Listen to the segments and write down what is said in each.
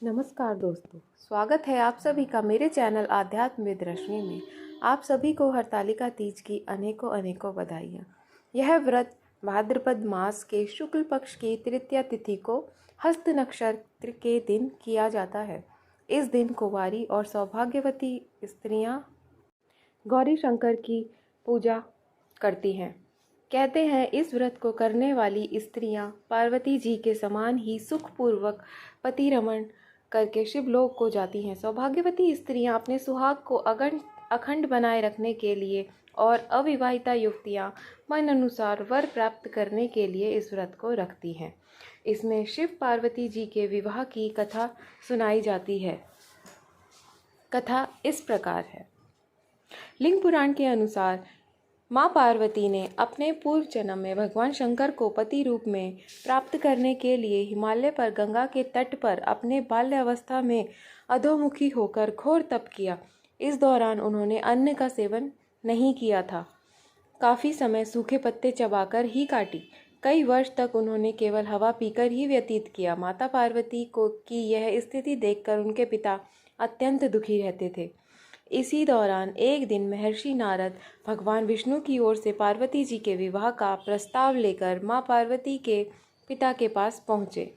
नमस्कार दोस्तों, स्वागत है आप सभी का मेरे चैनल आध्यात्म विद रश्मि में। आप सभी को हरतालिका तीज की अनेकों अनेकों बधाइयाँ। यह व्रत भाद्रपद मास के शुक्ल पक्ष की तृतीया तिथि को हस्त नक्षत्र के दिन किया जाता है। इस दिन कुंवारी और सौभाग्यवती स्त्रियां गौरी शंकर की पूजा करती हैं। कहते हैं इस व्रत को करने वाली स्त्रियां पार्वती जी के समान ही सुखपूर्वक पति रमण करके शिवलोक को जाती हैं। सौभाग्यवती स्त्रियां अपने सुहाग को अखंड बनाए रखने के लिए और अविवाहिता युवतियां मन अनुसार वर प्राप्त करने के लिए इस व्रत को रखती हैं। इसमें शिव पार्वती जी के विवाह की कथा सुनाई जाती है। कथा इस प्रकार है। लिंग पुराण के अनुसार माँ पार्वती ने अपने पूर्व जन्म में भगवान शंकर को पति रूप में प्राप्त करने के लिए हिमालय पर गंगा के तट पर अपने बाल्यावस्था में अधोमुखी होकर घोर तप किया। इस दौरान उन्होंने अन्न का सेवन नहीं किया था। काफ़ी समय सूखे पत्ते चबाकर ही काटी। कई वर्ष तक उन्होंने केवल हवा पीकर ही व्यतीत किया। माता पार्वती को की यह स्थिति देखकर उनके पिता अत्यंत दुखी रहते थे। इसी दौरान एक दिन महर्षि नारद भगवान विष्णु की ओर से पार्वती जी के विवाह का प्रस्ताव लेकर माँ पार्वती के पिता के पास पहुँचे,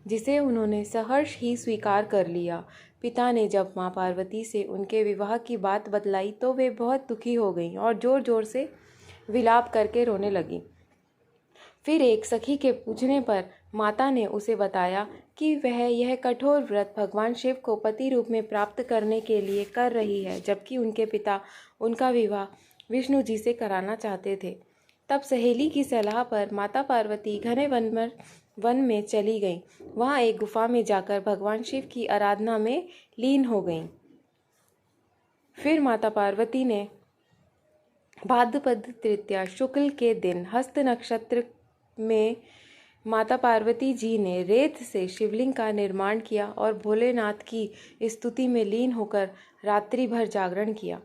जिसे उन्होंने सहर्ष ही स्वीकार कर लिया। पिता ने जब माँ पार्वती से उनके विवाह की बात बतलाई तो वे बहुत दुखी हो गईं और जोर जोर से विलाप करके रोने लगीं। फिर एक सखी के पूछने पर माता ने उसे बताया कि वह यह कठोर व्रत भगवान शिव को पति रूप में प्राप्त करने के लिए कर रही है, जबकि उनके पिता उनका विवाह विष्णु जी से कराना चाहते थे। तब सहेली की सलाह पर माता पार्वती घने वन में चली गईं। वहाँ एक गुफा में जाकर भगवान शिव की आराधना में लीन हो गईं। फिर माता पार्वती ने भाद्रपद तृतीया शुक्ल के दिन हस्त नक्षत्र में माता पार्वती जी ने रेत से शिवलिंग का निर्माण किया और भोलेनाथ की स्तुति में लीन होकर रात्रि भर जागरण किया।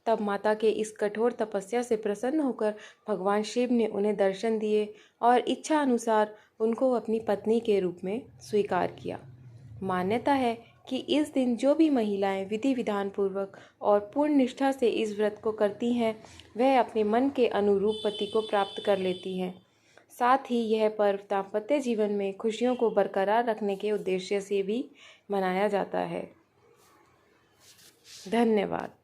तब माता के इस कठोर तपस्या से प्रसन्न होकर भगवान शिव ने उन्हें दर्शन दिए और इच्छा अनुसार उनको अपनी पत्नी के रूप में स्वीकार किया। मान्यता है कि इस दिन जो भी महिलाएं विधि विधान पूर्वक और पूर्ण निष्ठा से इस व्रत को करती हैं, वह अपने मन के अनुरूप पति को प्राप्त कर लेती हैं। साथ ही यह पर्व दाम्पत्य जीवन में खुशियों को बरकरार रखने के उद्देश्य से भी मनाया जाता है। धन्यवाद।